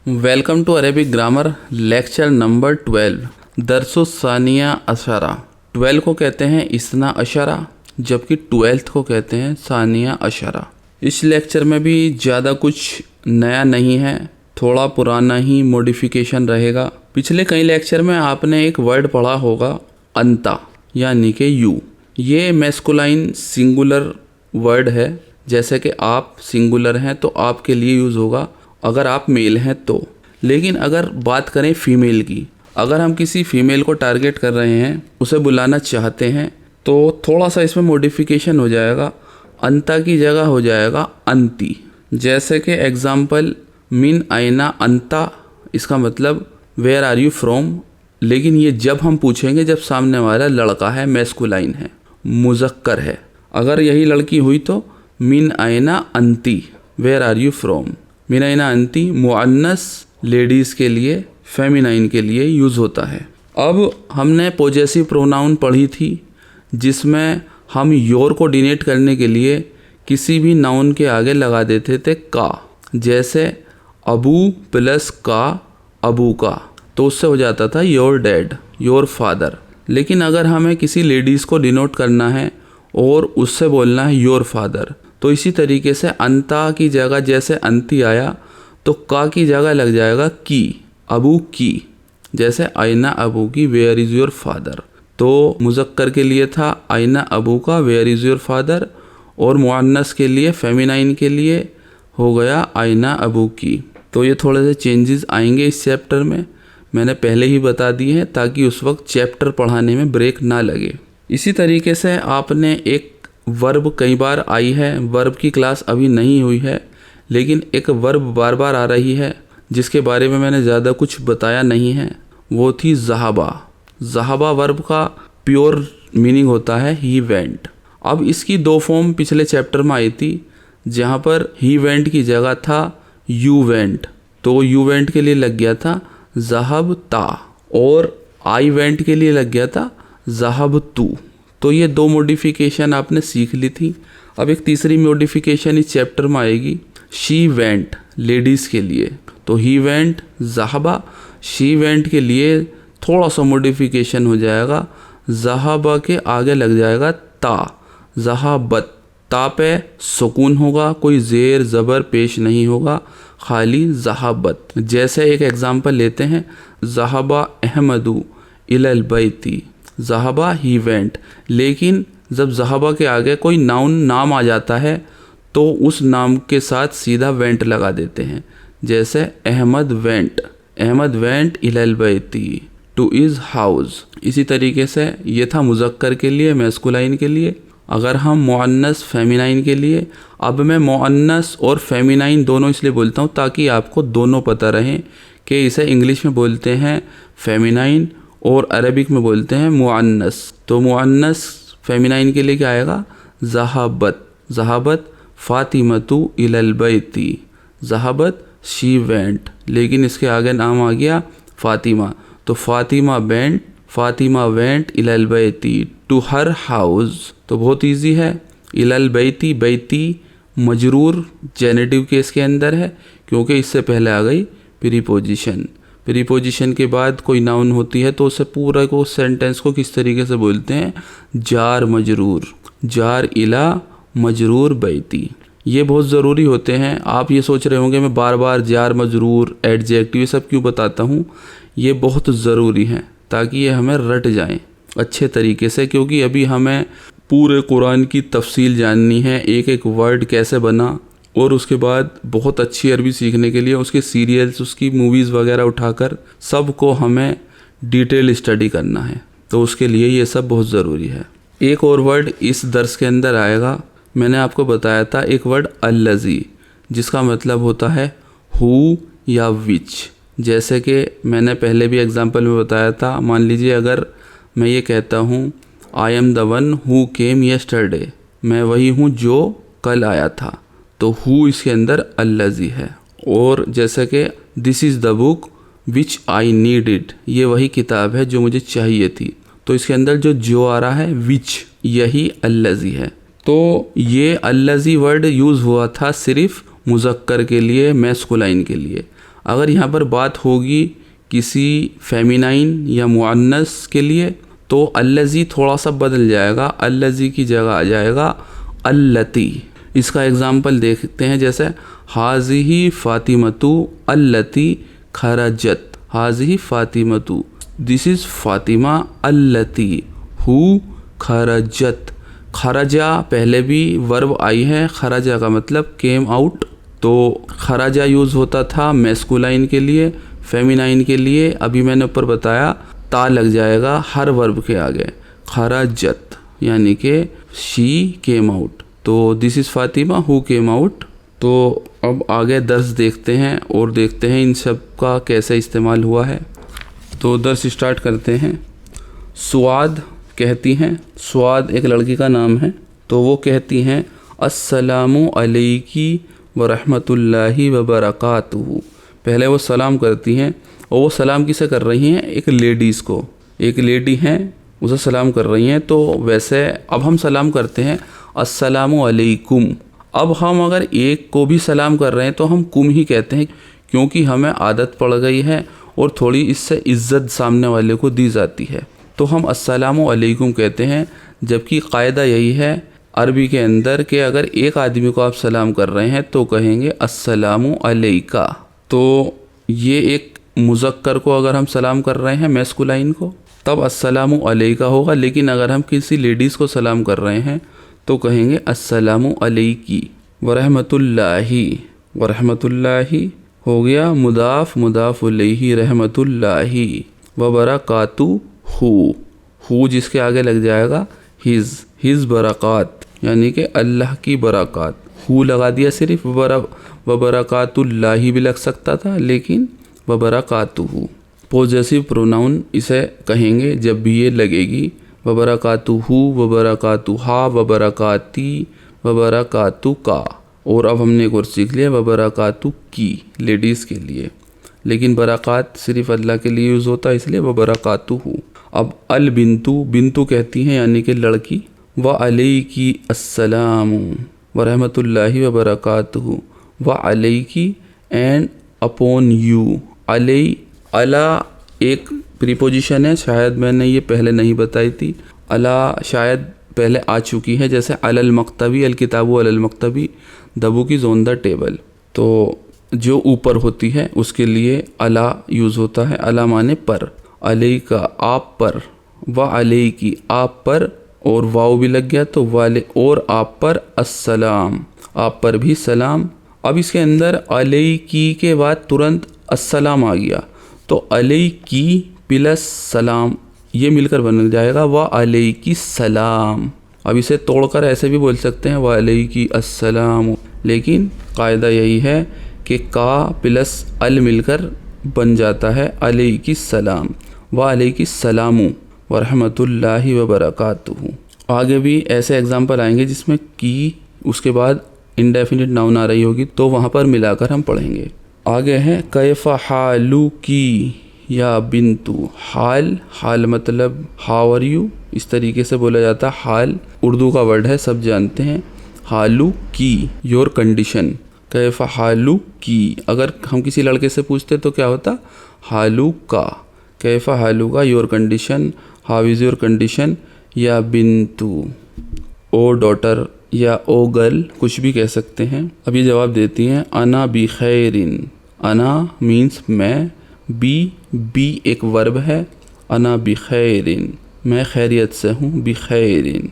Welcome to Arabic grammar lecture number 12 दरसो सानिया अशरा। 12 को कहते हैं इसना अशरा, जबकि 12th को कहते हैं सानिया अशरा। इस लेक्चर में भी ज़्यादा कुछ नया नहीं है, थोड़ा पुराना ही मॉडिफिकेशन रहेगा। पिछले कई लेक्चर में आपने एक वर्ड पढ़ा होगा अंता, यानी कि यू। ये मैस्कुलाइन सिंगुलर वर्ड है, जैसे कि आप सिंगुलर हैं तो आपके लिए यूज़ होगा अगर आप मेल हैं तो। लेकिन अगर बात करें फीमेल की, अगर हम किसी फीमेल को टारगेट कर रहे हैं, उसे बुलाना चाहते हैं, तो थोड़ा सा इसमें मॉडिफिकेशन हो जाएगा। अंता की जगह हो जाएगा अंती। जैसे कि एग्जाम्पल मिन आइना अंता, इसका मतलब वेयर आर यू फ्रॉम। लेकिन ये जब हम पूछेंगे जब सामने वाला लड़का है, मैस्कुलाइन है, मुज़क्कर है। अगर यही लड़की हुई तो मिन आइना अंती, वेयर आर यू फ्रॉम। मिन आइना अंती मुअन्नस लेडीज़ के लिए, फेमिनाइन के लिए यूज़ होता है। अब हमने पॉजेसिव प्रोनाउन पढ़ी थी, जिसमें हम योर को डिनोट करने के लिए किसी भी नाउन के आगे लगा देते थे का। जैसे अबू प्लस का अबू का, तो उससे हो जाता था योर डैड, योर फादर। लेकिन अगर हमें किसी लेडीज़ को डिनोट करना है और उससे बोलना है योर फादर, तो इसी तरीके से अंता की जगह जैसे अंती आया तो का की जगह लग जाएगा की, अबू की। जैसे आइना अबू की, वेयर इज़ योर फादर। तो मुज़क्कर के लिए था आइना अबू का, वेयर इज़ योर फादर। और मुअन्नस के लिए, फेमिनाइन के लिए हो गया आइना अबू की। तो ये थोड़े से चेंजेस आएंगे इस चैप्टर में, मैंने पहले ही बता दिए हैं ताकि उस वक्त चैप्टर पढ़ाने में ब्रेक ना लगे। इसी तरीके से आपने एक वर्ब कई बार आई है, वर्ब की क्लास अभी नहीं हुई है, लेकिन एक वर्ब बार बार आ रही है जिसके बारे में मैंने ज़्यादा कुछ बताया नहीं है, वो थी ज़हाबा। ज़हाबा वर्ब का प्योर मीनिंग होता है ही वेंट। अब इसकी दो फॉर्म पिछले चैप्टर में आई थी, जहाँ पर ही वेंट की जगह था यू वेंट, तो यू वेंट के लिए लग गया था ज़हब ता, और आई वेंट के लिए लग गया था ज़हब तू। तो ये दो मॉडिफिकेशन आपने सीख ली थी। अब एक तीसरी मॉडिफिकेशन इस चैप्टर में आएगी, शी वेंट लेडीज़ के लिए। तो ही वेंट ज़हाबा, शी वेंट के लिए थोड़ा सा मॉडिफिकेशन हो जाएगा, ज़हाबा के आगे लग जाएगा ता, ज़हाबत। ता पे सुकून होगा, कोई ज़ेर ज़बर पेश नहीं होगा, खाली ज़हाबत। जैसे एक एग्जांपल लेते हैं, ज़हाबा अहमदू इलल बैती, ज़हाबा ही वेंट। लेकिन जब ज़हाबा के आगे कोई नाम आ जाता है तो उस नाम के साथ सीधा वेंट लगा देते हैं। जैसे अहमद वेंट इलल बैती, टू इज़ हाउस। इसी तरीके से ये था मुज़क्कर के लिए, मैस्कुलाइन के लिए। अगर हम मुअन्नस फेमिनाइन के लिए, अब मैं मुअन्नस और फेमिनाइन दोनों इसलिए बोलता हूँ ताकि आपको दोनों पता रहें कि इसे इंग्लिश में बोलते हैं फेमिनाइन और अरबिक में बोलते हैं मुअन्नस। तो मुअन्नस फेमिनाइन के लिए क्या आएगा, ज़हाबत। ज़हाबत फ़ातिमतु इलल बैती, ज़हाबत शी वेंट, लेकिन इसके आगे नाम आ गया फ़ातिमा, तो फ़ातिमा वेंट इलल बैती, टू हर हाउस। तो बहुत इजी है। इलल बैती, बैती मजरूर जेनेटिव केस के अंदर है, क्योंकि इससे पहले आ गई प्रीपोजिशन। प्रीपोजिशन के बाद कोई नाउन होती है तो उसे पूरा को सेंटेंस को किस तरीके से बोलते हैं, जार मजरूर, जार इला मजरूर बैती। ये बहुत ज़रूरी होते हैं। आप ये सोच रहे होंगे मैं बार बार जार मजरूर एडजेक्टिव ये सब क्यों बताता हूँ, ये बहुत ज़रूरी है ताकि ये हमें रट जाएं अच्छे तरीके से, क्योंकि अभी हमें पूरे कुरान की तफसील जाननी है, एक एक वर्ड कैसे बना, और उसके बाद बहुत अच्छी अरबी सीखने के लिए उसके सीरियल्स, उसकी मूवीज़ वगैरह उठाकर सबको हमें डिटेल स्टडी करना है। तो उसके लिए ये सब बहुत ज़रूरी है। एक और वर्ड इस दर्स के अंदर आएगा, मैंने आपको बताया था एक वर्ड अल्लज़ी, जिसका मतलब होता है हु या विच। जैसे कि मैंने पहले भी एग्जाम्पल में बताया था, मान लीजिए अगर मैं ये कहता हूँ I am the one who came yesterday, मैं वही हूँ जो कल आया था, तो हु इसके अंदर अल्लज़ी है। और जैसे कि this is the book which I needed, ये वही किताब है जो मुझे चाहिए थी, तो इसके अंदर जो आ रहा है विच, यही अल्लज़ी है। तो ये अल्लज़ी वर्ड यूज़ हुआ था सिर्फ मुज़क्कर के लिए, मैस्कुलाइन के लिए। अगर यहाँ पर बात होगी किसी फेमिनाइन या मुअन्नस के लिए तो अल्लज़ी थोड़ा सा बदल जाएगा, अल्लज़ी की जगह आ जाएगा अल्लती। इसका एग्ज़ाम्पल देखते हैं, जैसे हाज़िही फ़ातिमतु अल्लती खरजत, हाज़िही फ़ातिमतु, दिस इज़ फ़ातिमा अल्लती हु खरजत। खरजा पहले भी वर्ब आई है, खरजा का मतलब केम आउट, तो खरजा यूज़ होता था मैस्कुलाइन के लिए, फेमिनाइन के लिए अभी मैंने ऊपर बताया ता लग जाएगा हर वर्ब के आगे, खरजत यानी कि शी केम आउट। तो this is Fatima who came out. तो अब आगे दर्स देखते हैं और देखते हैं इन सब का कैसे इस्तेमाल हुआ है। तो दर्स स्टार्ट करते हैं। सुआद कहती हैं, सुआद एक लड़की का नाम है, तो वो कहती हैं अस्सलामु अलैकी व रहमतुल्लाहि व बरकातुहू। पहले वो सलाम करती हैं, और वो सलाम किसे कर रही हैं, एक लेडीज़ को, एक लेडी हैं उसे सलाम कर रही हैं। तो वैसे अब हम सलाम करते हैं अस्सलामु अलैकुम। अब हम अगर एक को भी सलाम कर रहे हैं तो हम कुम ही कहते हैं, क्योंकि हमें आदत पड़ गई है और थोड़ी इससे इज़्ज़त सामने वाले को दी जाती है, तो हम अस्सलामु अलैकुम कहते हैं। जबकि कायदा यही है अरबी के अंदर कि अगर एक आदमी को आप सलाम कर रहे हैं तो कहेंगे अस्सलामु अलैका। तो ये एक मुज़क्कर को अगर हम सलाम कर रहे हैं मैस्कुलाइन को तब अस्सलामु अलैका होगा, लेकिन अगर हम किसी लेडीज़ को सलाम कर रहे हैं तो कहेंगे अस्सलामु अलैकी व रहमतुल्लाहि। व रहमतुल्लाहि हो गया मुदाफ़ मुदाफ़ अलैहि, रहमतुल्लाहि व बरकातुहू, हू जिसके आगे लग जाएगा हिज़ बरक़ात, यानी कि अल्लाह की बरक़ात। हू लगा दिया सिर्फ, व बरकातुल्लाहि भी लग सकता था, लेकिन व बरकातुहू। पॉजेसिव प्रोनाउन इसे कहेंगे जब भी ये लगेगी, व बरकातुहू व बरकातुहा व बरकाती व बरकातुका। और अब हमने एक और सीख लिया व बरकातुकी लेडीज़ के लिए, लेकिन बरक़ात सिर्फ अल्लाह के लिए यूज़ होता है, इसलिए व बरकातुहू। अब अल बिंतु, बिंतु कहती हैं यानी कि लड़की। व अलैकी अस्सलामु व रहमतुल्लाहि व बरकातुहू, व अलैकी एंड अपॉन यू। अलई, अला एक प्रीपोजिशन है, शायद मैंने ये पहले नहीं बताई थी, अला शायद पहले आ चुकी है, जैसे अलल मक्तबी, अल किताबु अलल मक्तबी, the book is on the table. तो जो ऊपर होती है उसके लिए अला यूज़ होता है, अला माने पर, अलैका आप पर, व अलैकी आप पर, और वाव भी लग गया तो वाले, और आप पर अस्सलाम, आप पर भी सलाम। अब इसके अंदर अलैकी के बाद तुरंत अस्सलाम आ गया, तो अलैकी प्लस सलाम ये मिलकर बन जाएगा व अलैकी सलाम। अब इसे तोड़कर ऐसे भी बोल सकते हैं व अलैकी अस्सलाम, लेकिन कायदा यही है कि का प्लस अल मिलकर बन जाता है अलैकी सलाम, व अलैकी सलामु व रहमतुल्लाहि व बरकातुहू। आगे भी ऐसे एग्जाम्पल आएंगे जिसमें की उसके बाद इंडेफिनिट नाउन आ रही होगी, तो वहाँ पर मिलाकर हम पढ़ेंगे। आगे है कैफ़ा हालू की या बिंतु। हाल, हाल मतलब हाउ आर यू, इस तरीके से बोला जाता है। हाल उर्दू का वर्ड है, सब जानते हैं। हालू की योर कंडीशन, कैफ़ा हालू की। अगर हम किसी लड़के से पूछते तो क्या होता, हालू का, कैफ़ा हालू का your condition, how is your condition. या बिंतु ओ डॉटर या ओ गर्ल, कुछ भी कह सकते हैं। अब ये जवाब देती हैं अना बी खैरिन। अना मीन्स मैं, बी एक वर्ब है, अना बी खैरिन मैं खैरियत से हूँ, बी खैरिन।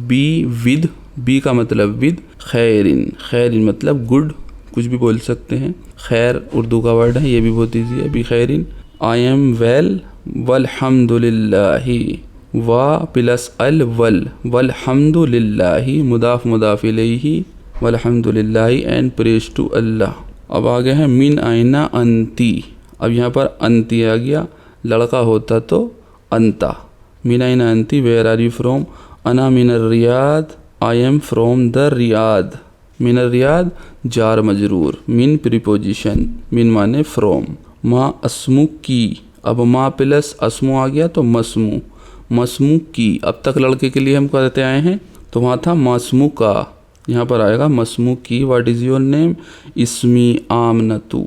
बी विद, बी का मतलब विद, खैरिन, खैरिन मतलब गुड, कुछ भी बोल सकते हैं। खैर उर्दू का वर्ड है, ये भी बहुत ईजी है, बी खैरिन। आई एम वेल वल्हम्दुलिल्लाहि, वा प्लस अल वल, वल्हम्दुलिल्लाहि मुदाफ मुदाफ इलैहि, वल्हम्दुलिल्लाहि एंड प्रेज टू अल्लाह। अब आगे है मिन आइना अंती। अब यहाँ पर अंती आ गया, लड़का होता तो अंता। मिन आइना अंती, वेयर आर यू फ्रॉम। अना मिन Riyadh, I am from the Riyadh. मिन रियाद जार मजरूर, मिन प्रीपोजिशन, मिन माने फ्रॉम। माँ अस्मु की, अब माँ प्लस अस्मु आ गया तो मस्मू, मस्मू की। अब तक लड़के के लिए हम कहते आए हैं, तो वहाँ था मस्मू का, यहाँ पर आएगा मस्मू की। व्हाट इज़ योर नेम, इस्मी आमनतु,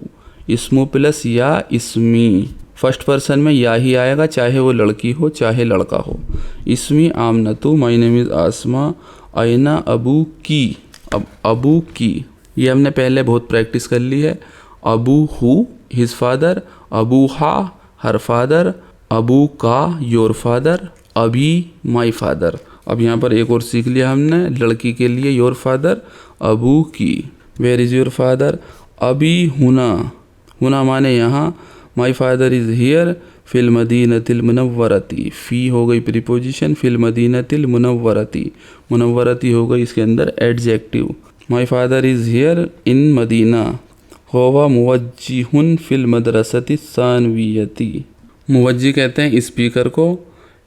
इस्मु प्लस या इस्मी। फर्स्ट पर्सन में या ही आएगा, चाहे वो लड़की हो चाहे लड़का हो। इस्मी आमनतु, माय नेम इज़ आसमा, आइना अबू की। अब अबू की ये हमने पहले बहुत प्रैक्टिस कर ली है। Abu who his father, Abu हा हर फादर, अबू का योर फादर, अभी माय फादर। अब यहाँ पर एक और सीख लिया हमने, लड़की के लिए योर फादर, अबू की। वेयर इज़ योर फादर, अभी हुना, हुना माने यहाँ, माय फादर इज़ हियर फिल मदीनतिल मुनव्वरती। फ़ी हो गई प्रीपोजिशन, फिल मदीनतिल मुनव्वरती, मुनव्वरती हो गई इसके अंदर adjective. My father is here in Medina. हुवा मुवज्जिहुन फिल मदरसति सानवियती। मुवज्जी कहते हैं स्पीकर को,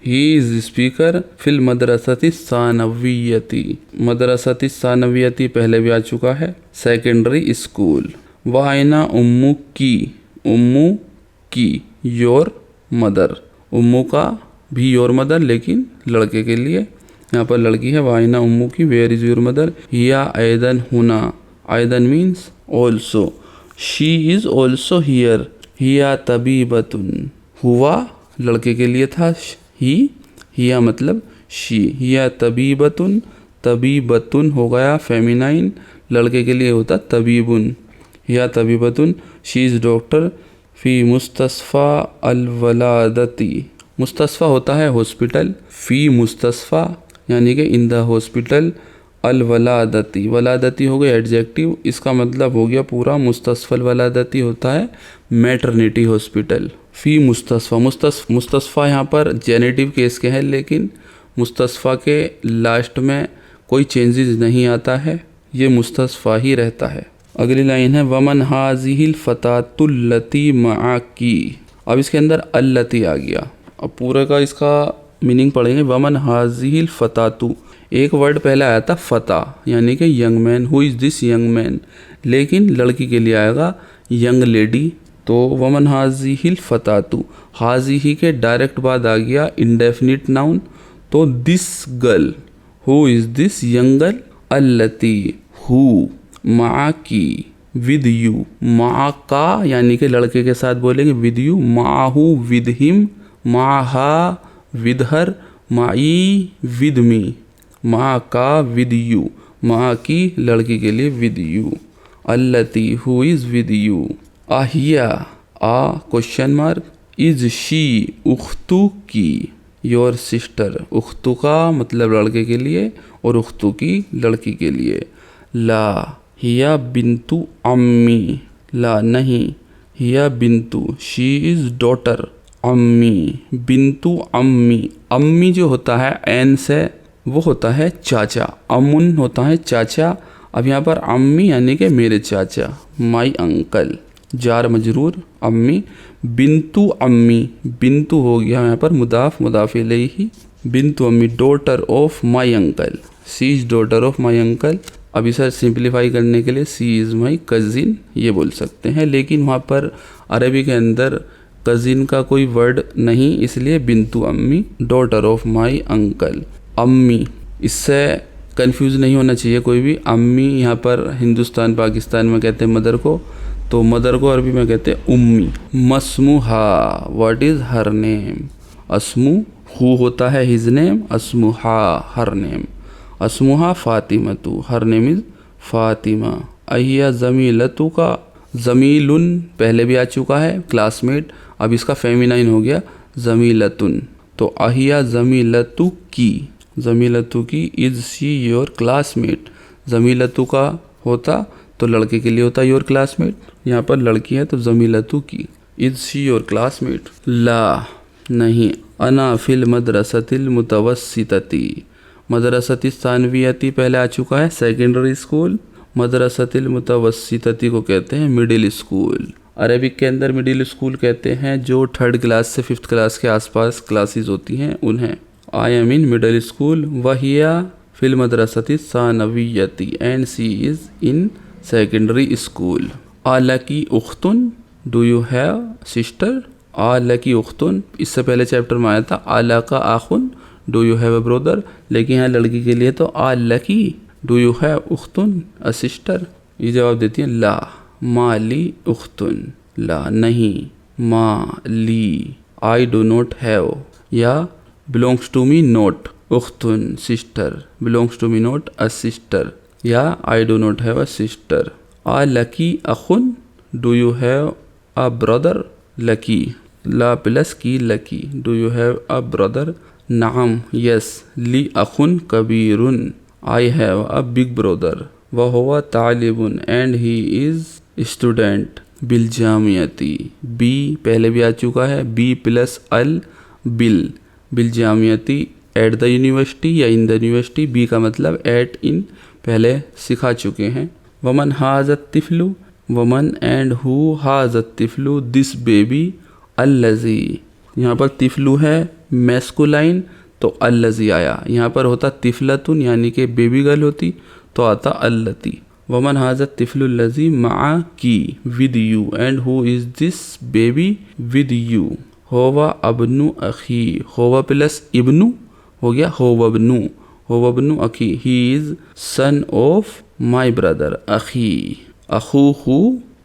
ही इज़ स्पीकर फिल मदरसति सानवियती। मदरसति सानवियती पहले भी आ चुका है, सेकेंडरी स्कूल। वाइना उम्मू की, उम्मू की योर मदर, उम्मू का भी योर मदर लेकिन लड़के के लिए, यहाँ पर लड़की है। वाइना उम्मू की, वेयर इज़ योर मदर, हिया आयदन हुना, आयदन means also, she is also here, हिया तबीबतुन। हुआ लड़के के लिए था, ही, हिया मतलब शी, हिया तबीबतुन, तबीबतुन हो गया फेमिनाइन, लड़के के लिए होता तबीबुन, हिया तबीबतुन, शी इज़ डॉक्टर फ़ी मुस्तस्फ़ा अल-वलादती। मुस्तस्फ़ा होता है हॉस्पिटल, फ़ी मुस्तस्फ़ा यानी कि इन द हॉस्पिटल, अल-वलादती, वलादती हो गया एडजेक्टिव, इसका मतलब हो गया पूरा। मुस्तस्फ़ल वलादती होता है मैटरनिटी हॉस्पिटल। फ़ी मुस्तस्फ़ा, मुस्तस्फ़ा यहाँ पर जेनेटिव केस के हैं, लेकिन मुस्तस्फ़ा के लास्ट में कोई चेंजेस नहीं आता है, ये मुस्तस्फ़ा ही रहता है। अगली लाइन है वमन हाज़िहिल फ़तातुल्लती मआकी। अब इसके अंदर अल्लती आ गया। अब पूरा का इसका मीनिंग पढ़ेंगे। वमन हाज़िहिल फ़तातु, एक वर्ड पहले आया था फ़ता यानी कि young man, who is this young man, लेकिन लड़की के लिए आएगा यंग लेडी। तो वमन हाज़िहिल फ़तातु, हाज़िही के डायरेक्ट बाद आ गया इंडेफिनिट नाउन, तो this girl, who is this young girl, अल्लती हु, मा की विद यू, मा का यानी कि लड़के के साथ बोलेंगे विद यू, माहू विद हिम, माहा विद हर, माई विद मी, मा का विद यू, मा की लड़की के लिए विद यू, अल्लती हु इज़ विद यू। आहिया a question mark, is she उख्तु की योर सिस्टर, उख्तु का मतलब लड़के के लिए और उख्तु की लड़की के लिए। ला हिया बिंतु अम्मी, ला नहीं, हिया बिंतु शी इज़ डॉटर, अम्मी बिंतु अम्मी, अम्मी जो होता है एन से वो होता है चाचा, अमुन होता है चाचा। अब यहाँ पर अम्मी यानी कि मेरे चाचा, माई अंकल, जार मजरूर अम्मी, बिंतु अम्मी, बिंतु हो गया यहाँ पर मुदाफ मुदाफ इलैहि, बिंतु अम्मी daughter of my uncle, she is daughter of my uncle. अब इसे सिंप्लीफाई करने के लिए सी इज़ माई कज़िन ये बोल सकते हैं, लेकिन वहाँ पर अरबी के अंदर कज़िन का कोई वर्ड नहीं, इसलिए बिंतु अम्मी डॉटर ऑफ माई अंकल। अम्मी, इससे कंफ्यूज नहीं होना चाहिए कोई भी। अम्मी यहाँ पर हिंदुस्तान पाकिस्तान में कहते हैं मदर को, तो मदर को अरबी में कहते हैं उम्मी। मस्मुहा, व्हाट इज़ हर नेम, अस्मु हु होता है हिज नेम, अस्मुहा हर नेम, अस्मुहा फातिमतु, हर नेम इज़ फातिमा। अहिया ज़मीलतु का, ज़मीलुन पहले भी आ चुका है क्लासमेट, अब इसका फेमिनाइन हो गया ज़मीलतुन, तो अहिया ज़मीलतु की, ज़मीलतु की, इज़ शी योर क्लासमेट, ज़मीलतु का होता तो लड़के के लिए होता योर क्लासमेट, यहाँ पर लड़की है तो ज़मीलतु की, इज़ शी योर क्लासमेट। ला नहीं, अना फिल मदरसतिल मुतवस्सितती, मदरसति सानवियती पहले आ चुका है सेकेंडरी स्कूल, मदरसतिल मुतवस्सितती को कहते हैं मिडिल स्कूल। अरेबिक के अंदर मिडिल स्कूल कहते हैं जो 3rd क्लास से 5th क्लास के आसपास क्लासेस होती हैं उन्हें। I am in middle school, वहिया फिल मदरसति सानवियती and she is in secondary school. आलकी उख्तुन, डू यू हैव सिस्टर, आलकी उख्तुन इससे पहले चैप्टर में आया था आला का आखुन, do you have a brother, लेकिन यहाँ लड़की के लिए तो आलकी, डू यू हैव उख्तुन अ सिस्टर, ये जवाब देती है ला, माली उख्तुन, ला नहीं, मा ली, आई डू नॉट हैव, या बिलोंग्स टू मी नॉट, उख्तुन sister, belongs to me not a sister, या I do not have a sister. आ लकी अखुन, do you have a brother, लकी, ला प्लस की लकी, do you have a brother, नाम यस, ली अखुन कबीरुन, I have a big brother, वह हुआ तालिबुन एंड ही इज स्टूडेंट, बिलजामियती, बी पहले भी आ चुका है, बी प्लस अल बिल, बिलजामियती एट द यूनिवर्सिटी या इन द यूनिवर्सिटी, बी का मतलब एट इन पहले सिखा चुके हैं। वमन हाज तिफलू, वमन एंड हु हाज तिफलू दिस बेबी अल्लजी, यहाँ पर तिफलू है मैस्कुलाइन तो अल्लजी आया, यहाँ पर होता तिफलतुन यानी कि बेबी गर्ल होती तो आता अल्लती। वमन हाज तिफलुल्लजी मा की with you and who is this baby with you, होवा अबनु अखी, होवा प्लस इब्नु हो गया होवबनु, होवबनु अखी, he is son of my brother अखी, अखू हु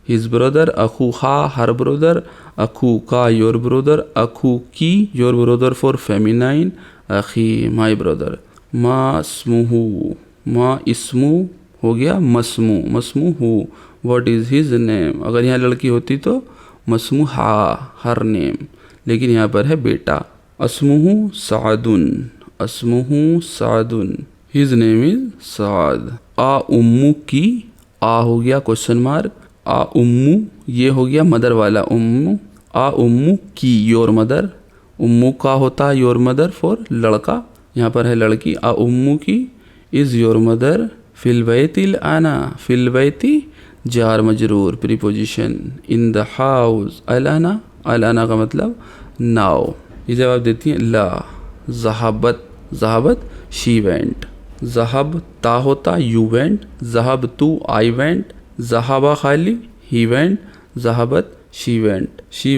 हिज ब्रदर, अखू हा हर ब्रदर, अखू का योर ब्रदर, अखू की योर ब्रदर फॉर फेमिनाइन, अखी माई ब्रदर। मा स्मुहू, मा इसमू हो गया मस्मू, मस्मू हु, व्हाट इज हिज नेम, अगर यहाँ लड़की होती तो मस्मू हा हर नेम, लेकिन यहाँ पर है बेटा। अस्मुहु सादुन, अस्मुहु सादुन, हिज नेम इज साद। आ उम्मू की, आ हो गया क्वेश्चन मार्क, आ उम्मू ये हो गया मदर वाला उम्मू, आ उम्मू की योर मदर, उम्मू का होता है योर मदर फॉर लड़का, यहाँ पर है लड़की। आ उम्मू की इज योर मदर फिलबैतिल आना, फिलबैती जार मजरूर प्रीपोजिशन, इन द हाउस अल आना, अल आना का मतलब नाव, ये जवाब देती है ला। जहाबत, जहाबत शी वेंट, जहाब ता होता यू वेंट, जहाब तू आई वेंट, जहाबा खाली ही वेंट, जहाबत शी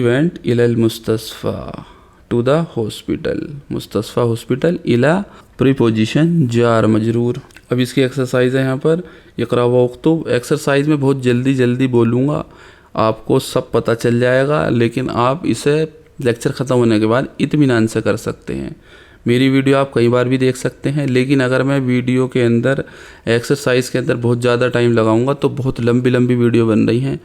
वेंट इलल मुस्तस्फा टू द हॉस्पिटल, मुस्तस्फा हॉस्पिटल, इला प्रीपोजिशन जार मजरूर। अब इसकी एक्सरसाइज है यहाँ पर, इकरा व उक्तुब, एक्सरसाइज में बहुत जल्दी जल्दी बोलूँगा, आपको सब पता चल जाएगा, लेकिन आप इसे लेक्चर ख़त्म होने के बाद इत्मीनान से कर सकते हैं। मेरी वीडियो आप कई बार भी देख सकते हैं, लेकिन अगर मैं वीडियो के अंदर एक्सरसाइज के अंदर बहुत ज़्यादा टाइम लगाऊंगा तो बहुत लंबी लंबी वीडियो बन रही हैं,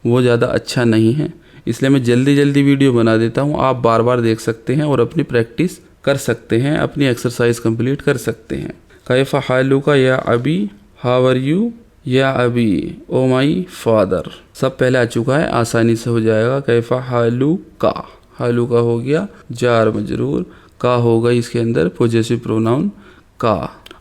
वो ज़्यादा अच्छा नहीं है, इसलिए मैं जल्दी जल्दी वीडियो बना देता हूँ। आप बार बार देख सकते हैं और अपनी प्रैक्टिस कर सकते हैं, अपनी एक्सरसाइज कंप्लीट कर सकते हैं। कैफ़ा हालुका या अभी, हाउ आर यू या अभी, ओ माई फादर, सब पहले आ चुका है, आसानी से हो जाएगा। कैफ़ा हालुका, हालुका हो गया जार मजरूर, का होगा इसके अंदर पोजेसिव प्रोनाउन का।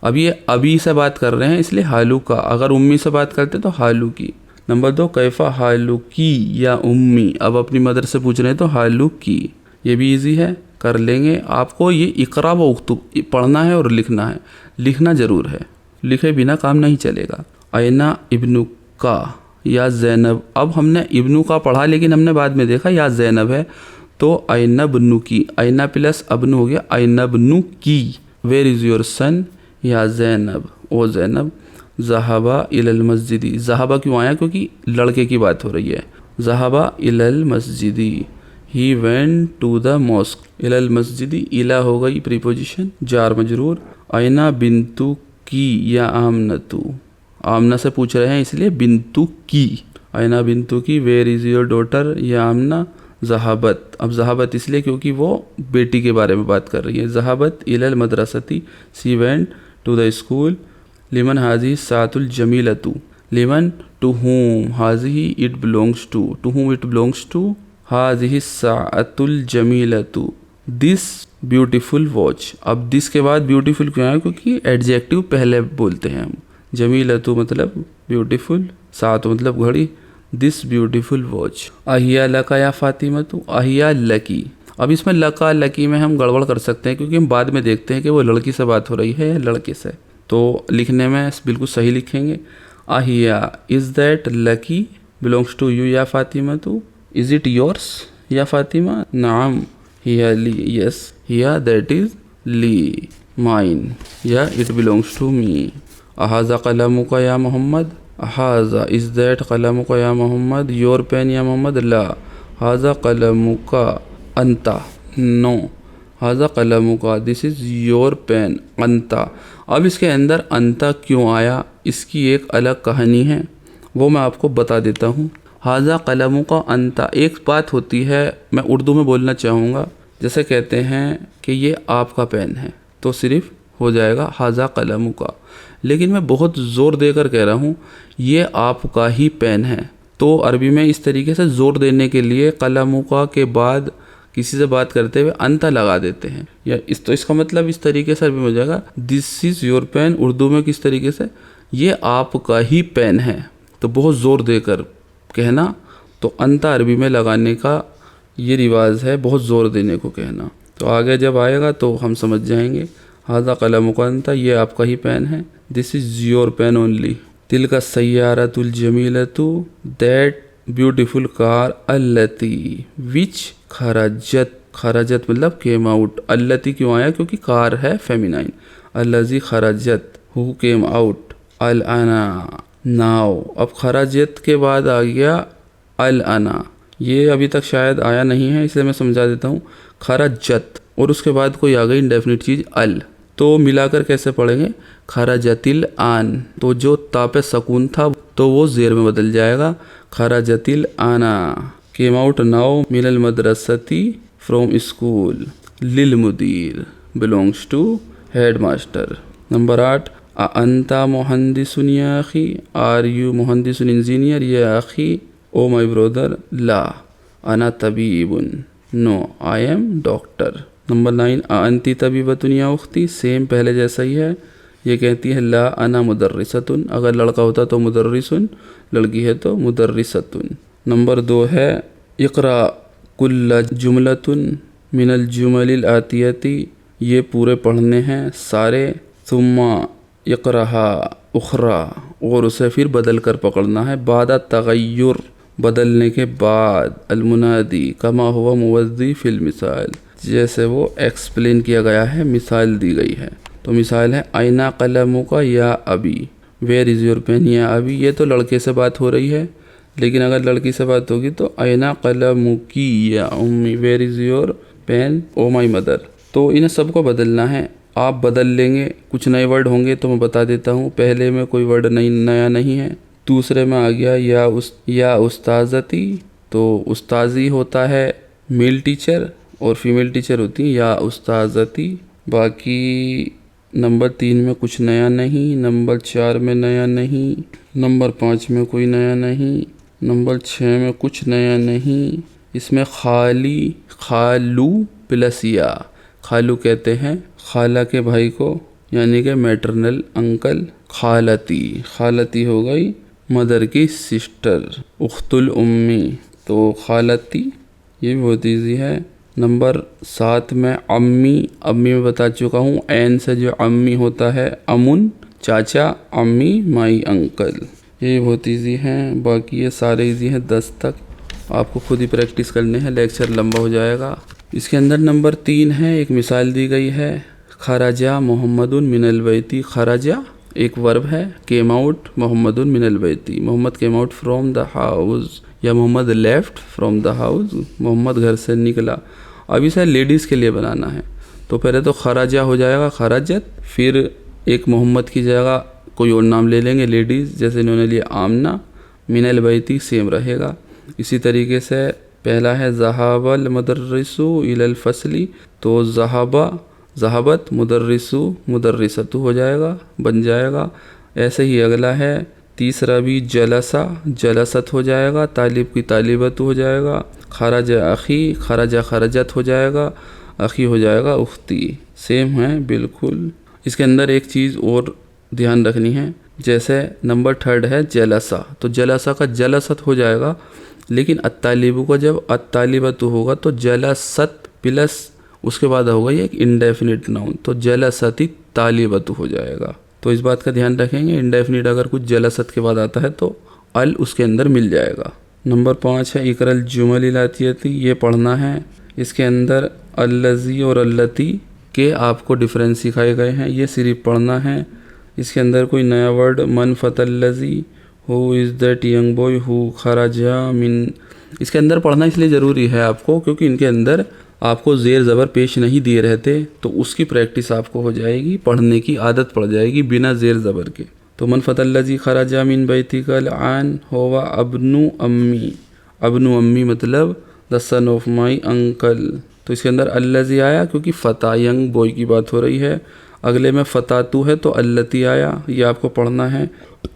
अब ये अभी से बात कर रहे हैं इसलिए हालू का, अगर उम्मी से बात करते तो हालू की। नंबर 2 कैफ़ा हालू की या उम्मी, अब अपनी मदर से पूछ रहे हैं तो हालू की, ये भी इजी है, कर लेंगे। आपको ये इकरा व उक्तुब पढ़ना है और लिखना है, लिखना ज़रूर है, लिखे बिना काम नहीं चलेगा। ऐना इब्नु का या जैनब, अब हमने इब्नु का पढ़ा लेकिन हमने बाद में देखा या जैनब है तो ऐनबनु की, ऐना प्लस अबनु हो गया ऐनबनु की। वेयर इज़ योर सन या जैनब, ओ जैनब। ज़हाबा इलल मस्जिदी, ज़हाबा क्यों आया, क्योंकि लड़के की बात हो रही है। ज़हाबा इलल मस्जिदी, he went to the mosque, इलल मस्जिदी इला हो गई प्रीपोजिशन जार मजरूर। ऐना बिंतु की या आमनतु, आमना से पूछ रहे हैं इसलिए बिंतु की, ऐना बिंतु की। वेयर इज़ योर डॉटर या आमना, ज़हाबत, अब ज़हाबत इसलिए क्योंकि वो बेटी के बारे में बात कर रही है। ज़हाबत इलल मदरसती, she went to the school. लिमन हाजी सातुल जमीलतु, लिमन टू whom हाजी it belongs to, to whom it belongs to. हाजी सातुल जमीलतु दिस ब्यूटीफुल वॉच, अब दिस के बाद ब्यूटीफुल क्यों है, क्योंकि एडजेक्टिव पहले बोलते हैं हम। जमीलतु मतलब ब्यूटीफुल, सात मतलब घड़ी, दिस ब्यूटीफुल वॉच। अहिया लका या फातिमा तू, अहिया लकी, अब इसमें लका लकी में हम गड़बड़ कर सकते हैं क्योंकि हम बाद में देखते हैं कि वो लड़की से बात हो रही है या लड़के से, तो लिखने में बिल्कुल सही लिखेंगे। अहिया इज़ दैट लकी बिलोंग्स टू यू या फातिमा तू, इज़ इट योर्स या फातिमा, नाम हिया ली, यस हिया दैट इज़ ली, माइन या इट बिलोंग्स टू मी। अहाजा कलमुका या मोहम्मद, हाजा इज़ दैट कलम का या मोहम्मद, योर पेन या मोहम्मद, ला हाजा कलम का, अंता, नो हाजा कलम का, दिस इज़ योर पेन, अंता। अब इसके अंदर अंता क्यों आया, इसकी एक अलग कहानी है, वो मैं आपको बता देता हूँ। हाजा कलम का अंता, एक बात होती है, मैं उर्दू में बोलना चाहूँगा, जैसे कहते हैं कि ये आपका पेन है तो सिर्फ हो जाएगा हाजा कलम का, लेकिन मैं बहुत ज़ोर देकर कह रहा हूँ ये आपका ही पेन है, तो अरबी में इस तरीके से ज़ोर देने के लिए कलम का के बाद किसी से बात करते हुए अंता लगा देते हैं, या तो इसका मतलब इस तरीके से अरबी में हो जाएगा this is your pen. Urdu में किस तरीके से, ये आपका ही पेन है, तो बहुत ज़ोर देकर कहना, तो अंता अरबी में लगाने का ये रिवाज है, बहुत ज़ोर देने को कहना। तो आगे जब आएगा तो हम समझ जाएंगे। हाजा कलम का अंता, ये आपका ही पेन है, this is your pen only. तिल का सय्यारतुल जमीलतु, दैट ब्यूटीफुल कार, अल्लती विच खरजत, खरजत मतलब केम आउट, अल्लती क्यों आया, क्योंकि कार है फेमिनाइन, अल्लजी खरजत हु केम आउट, अल अना नाउ। अब खरजत के बाद आ गया अल अना, ये अभी तक शायद आया नहीं है, इसलिए मैं समझा देता हूँ। खरजत और उसके बाद कोई आ गई इंडेफिनिट चीज़ अल, तो मिलाकर कैसे पढ़ेंगे, खरजतिल आन, तो जो तापे सकून था तो वो ज़ेर में बदल जाएगा, खरजतिल आना। Came out now Minal मदरसती, from school, लिल मुदीर belongs to head master. Number 8, अंता मुहंदिसुन या अखी, आर यू मुहंदिसुन इंजीनियर या अखी, ओ माई ब्रदर, ला अना तबीबुन, no I am doctor. Number 9, अंती तबीबतुन या उख्ती, सेम पहले जैसा ही है, ये कहती है ला अना मुदर्रिसतुन, अगर लड़का होता तो मुदर्रिसुन, लड़की है तो मुदर्रिसतुन। नंबर 2 है इक़रा कुल्ला जुमलतुन मिनल जुमलिल आतियती, ये पूरे पढ़ने हैं सारे, सुम्मा इक़राहा उखरा, और उसे फिर बदल कर पकड़ना है, बादा तगय्युर, बदलने के बाद, अलमुनादी कमा हुआ मुवद्दी फिल मिसाल, जैसे वो एक्सप्लेन किया गया है, मिसाल दी गई है। तो मिसाल है आइना कलमों का या अभी, वेयर इज़ योर पेन या अभी, ये तो लड़के से बात हो रही है, लेकिन अगर लड़की से बात होगी तो आइना कलमों की या उम्मी, where is your pen o my mother. तो इन्हें सबको बदलना है, आप बदल लेंगे, कुछ नए वर्ड होंगे तो मैं बता देता हूँ। पहले में कोई वर्ड नया नहीं है। दूसरे में आ गया या उस्ताज़ती, तो उस्ताजी होता है मेल टीचर और फीमेल टीचर होती है या उस्ताज़ती। बाकी नंबर 3 में कुछ नया नहीं, नंबर 4 में नया नहीं, नंबर 5 में कोई नया नहीं, नंबर 6 में कुछ नया नहीं। इसमें खाली, खालू प्लस या, खालू कहते हैं खाला के भाई को, यानी कि मैटरनल अंकल। खालती, खालती हो गई मदर की सिस्टर। उख्तुल उम्मी, तो खालती, ये भी बहुत ईजी है। नंबर 7 में अम्मी, अम्मी में बता चुका हूँ, एन से जो अम्मी होता है, अमुन चाचा, अम्मी माई अंकल, ये बहुत ईजी हैं। बाकी ये सारे ईजी हैं 10 तक, आपको खुद ही प्रैक्टिस करने हैं, लेक्चर लंबा हो जाएगा। इसके अंदर नंबर 3 है, एक मिसाल दी गई है, खराजा मोहम्मदुन मिनल बैती, खराजा एक वर्ब है, केम आउट मोहम्मदुन मिनल बैती, Mohammad came out from the house, या Mohammad left from the house, Mohammad घर से निकला। अब इसे लेडीज़ के लिए बनाना है, तो पहले तो खराजा हो जाएगा खराजत, फिर एक मोहम्मद की जगह कोई और नाम ले लेंगे लेडीज़, जैसे इन्होंने लिया आमना, मिनल बैती सेम रहेगा। इसी तरीके से पहला है ज़हाबल मुदर्रिसु इलल फसली, तो ज़हाबा ज़हाबत मुदर्रिसु मुदर्रिसतु हो जाएगा, बन जाएगा। ऐसे ही अगला है तीसरा भी जलसा जलसत हो जाएगा, तालिब की तालिबत हो जाएगा। खराज अखी खराजा खराजत हो जाएगा, अखी हो जाएगा उख्ती, सेम है बिल्कुल। इसके अंदर एक चीज़ और ध्यान रखनी है, जैसे नंबर 3 है जलसा, तो जलसा का जलसत हो जाएगा, लेकिन अत्तालिबु का जब अत्तालिबत होगा तो जलसत प्लस उसके बाद होगा ये एक इंडेफिनिट नाउन, तो जलसती तालिबत हो जाएगा। तो इस बात का ध्यान रखेंगे, इंडेफिनिट अगर कुछ जलसत के बाद आता है तो अल उसके अंदर मिल जाएगा। नंबर 5 है इकरल जुमलिल आतियती, ये पढ़ना है। इसके अंदर अल्लज़ी और अल्लती के आपको डिफरेंस सिखाए गए हैं, ये सिर्फ पढ़ना है। इसके अंदर कोई नया वर्ड मन फतल्लज़ी who is that young boy who खराजा मिन। इसके अंदर पढ़ना इसलिए ज़रूरी है आपको क्योंकि इनके अंदर आपको ज़ेर ज़बर पेश नहीं दिए रहते, तो उसकी प्रैक्टिस आपको हो जाएगी, पढ़ने की आदत पड़ जाएगी बिना ज़ेर ज़बर के। तो मन फतल्लज़ी खराजा मिन बैतिकल आन होवा अबनु अम्मी। अबनु अम्मी मतलब the son of my uncle. तो इसके अंदर अल्लज़ी आया क्योंकि फ़ता यंग बॉय की बात हो रही है। अगले में फ़तातू है तो अल्लती आया, ये आपको पढ़ना है।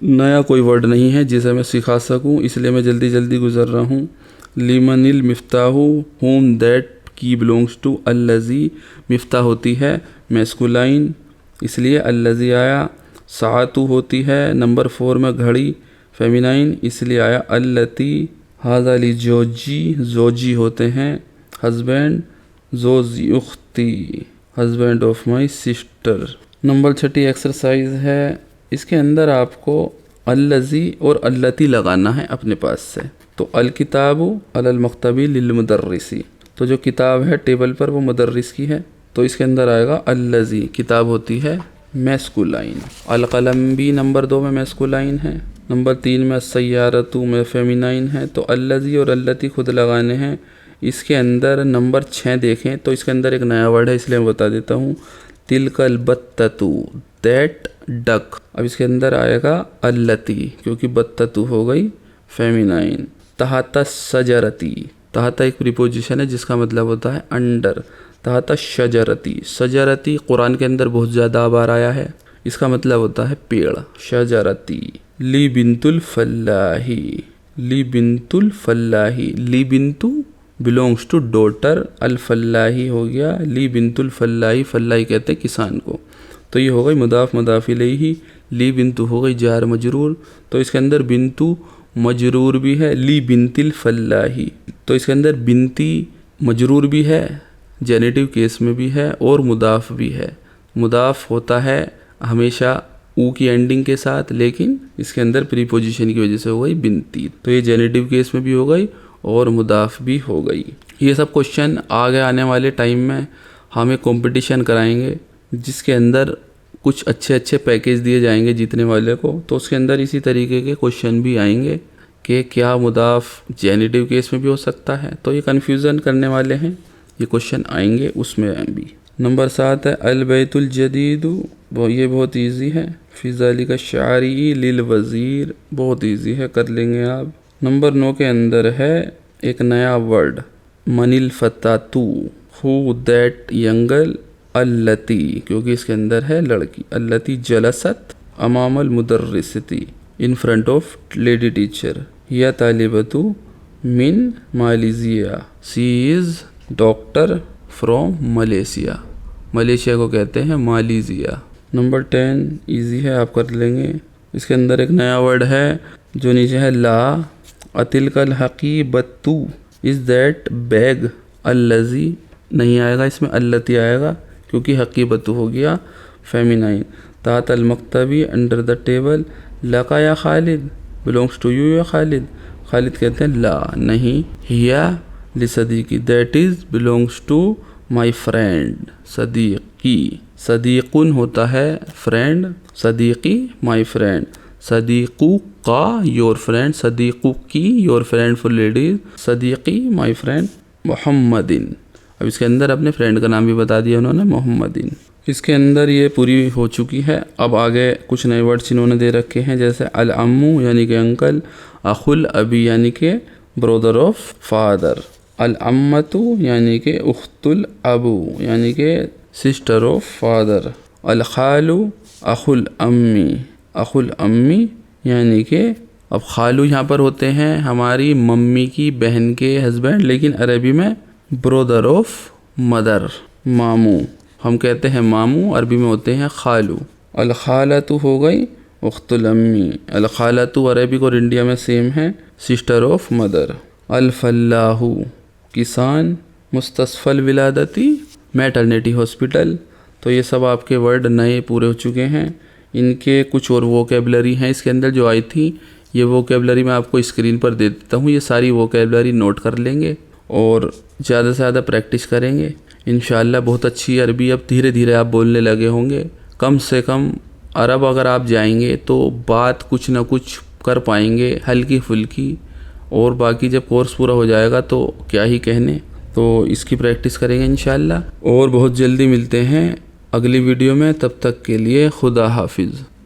नया कोई वर्ड नहीं है जिसे मैं सिखा सकूं, इसलिए मैं जल्दी जल्दी गुजर रहा हूँ। लिमनिल मिफ्ताहू होम दैट की बिलोंग्स टू अल्लज़ी। मिफ्ता होती है मैस्कुलाइन, इसलिए अल्लज़ी आया। सातु होती है नंबर 4 में घड़ी, फेमिनाइन, इसलिए आया अल्लती। हाज़ा ली जोजी, जोजी होते हैं हस्बैंड, जोजी उख्ती, husband of my sister. Number 6 exercise है, इसके अंदर आपको अल्लज़ी और अल्लती लगाना है अपने पास से। तो अल किताबु अलल मक्तबी लिल मुदर्रिसी, तो जो किताब है टेबल पर वो मुदर्रिस की है, तो इसके अंदर आएगा अल्लज़ी। किताब होती है मैस्कुलाइन। अल कलम भी नंबर 2 में मैस्कुलाइन है। नंबर 3 में सय्यारतु में फेमिनाइन है। तो अल्लज़ी और अल्लती खुद लगाने हैं। इसके अंदर नंबर 6 देखें तो इसके अंदर एक नया वर्ड है, इसलिए मैं बता देता हूँ। तिलकल बत्ततु, दैट डक। अब इसके अंदर आएगा अल्लती क्योंकि बत्ततु हो गई फेमिनाइन। तहता सजरती, तहता एक प्रीपोजिशन है जिसका मतलब होता है अंडर। तहता शजरती, शजरती कुरान के अंदर बहुत ज़्यादा बार आया है, इसका मतलब होता है पेड़, शजरती। ली बिंतुल फल्लाही, ली बिंतुल फल्लाही, ली बिंतु बिलोंग्स टू डॉटर, अल फल्लाही हो गया ली बिंतुल फल्लाही। फल्लाही कहते हैं किसान को, तो ये हो गई मुदाफ मुदाफ इलैही। ली बिंतु हो गई जार मजरूर, तो इसके अंदर बिंतु मजरूर भी है। ली बिंतिल फल्लाही, तो इसके अंदर बिनती मजरूर भी है, जेनेटिव केस में भी है और मुदाफ भी है। मुदाफ होता है हमेशा ऊ की एंडिंग के साथ, लेकिन इसके अंदर प्रीपोजिशन की वजह से हो गई बिनती, तो ये जेनेटिव केस में भी हो गई और मुदाफ भी हो गई। ये सब क्वेश्चन आगे आने वाले टाइम में हमें कंपटीशन कराएंगे जिसके अंदर कुछ अच्छे अच्छे पैकेज दिए जाएंगे जीतने वाले को, तो उसके अंदर इसी तरीके के क्वेश्चन भी आएंगे कि क्या मुदाफ जेनेटिव केस में भी हो सकता है, तो ये कन्फ्यूज़न करने वाले हैं, ये क्वेश्चन आएंगे उसमें भी। नंबर 7 है अल बैतुल जदीदु, ये बहुत इजी है। फ़िज़ाली का शारी लिल वज़ीर, बहुत इजी है, कर लेंगे आप। नंबर 9 के अंदर है एक नया वर्ड मनिल फतातू, हु दैट यंगल अल्लती, क्योंकि इसके अंदर है लड़की। अल्लती जलसत अमामल मुदर्रिसती, in front of lady teacher. या तालिबतु मिन Malaysia, she is doctor from Malaysia. Malaysia को कहते हैं मालेशिया। नंबर 10 इजी है, आप कर लेंगे। इसके अंदर एक नया वर्ड है जो नीचे है ला अतिलकल हकीबतु, इज़ दैट बैग अल्लज़ी, नहीं आएगा इसमें, अल्लती आएगा क्योंकि हकीबतु हो गया फेमिनाइन। तात अल मकतबी अंडर द टेबल। लका या खालिद बिलोंग्स टू यू या खालिद, खालिद कहते हैं ला नहीं। हिया लिसदीकी, that is belongs to my friend सदीकी। सदीकुन होता है फ्रेंड, सदीकी माई फ्रेंड। सदीकू का योर फ्रेंड, सदीकू की योर फ्रेंड फॉर लेडीज। सदीकी माई फ्रेंड मोहम्मदिन। अब इसके अंदर अपने फ्रेंड का नाम भी बता दिया उन्होंने, मोहम्मदिन। इसके अंदर ये पूरी हो चुकी है। अब आगे कुछ नए वर्ड्स इन्होंने दे रखे हैं, जैसे अल अम्मू यानी कि अंकल, अखुल अबी यानी कि ब्रदर ऑफ फादर, अल अम्मतु यानी कि उख्तुल अबू यानी कि सिस्टर ऑफ फादर, अल खालू अखुल अम्मी, अखुल अम्मी यानी कि अब खालू यहाँ पर होते हैं हमारी मम्मी की बहन के हस्बैंड, लेकिन अरबी में ब्रदर ऑफ मदर, मामू हम कहते हैं मामू, अरबी में होते हैं खालू। अल खालतु हो गई उख्तुल अम्मी, अल खालतु अरबिक और इंडिया में सेम है, सिस्टर ऑफ मदर। अल फल्लाहू किसान, मुस्तस्फल विलादती मैटरनिटी हॉस्पिटल। तो ये सब आपके वर्ड नए पूरे हो चुके हैं। इनके कुछ और वोकेबलरी हैं इसके अंदर जो आई थी, ये वोकेबलरी मैं आपको स्क्रीन पर दे देता हूँ। ये सारी वोकेबलरी नोट कर लेंगे और ज़्यादा से ज़्यादा प्रैक्टिस करेंगे। इंशाल्लाह बहुत अच्छी अरबी अब धीरे धीरे आप बोलने लगे होंगे। कम से कम अरब अगर आप जाएंगे तो बात कुछ ना कुछ कर पाएंगे हल्की फुल्की, और बाकी जब कोर्स पूरा हो जाएगा तो क्या ही कहने। तो इसकी प्रैक्टिस करेंगे इंशाल्लाह, और बहुत जल्दी मिलते हैं अगली वीडियो में। तब तक के लिए खुदा हाफिज़।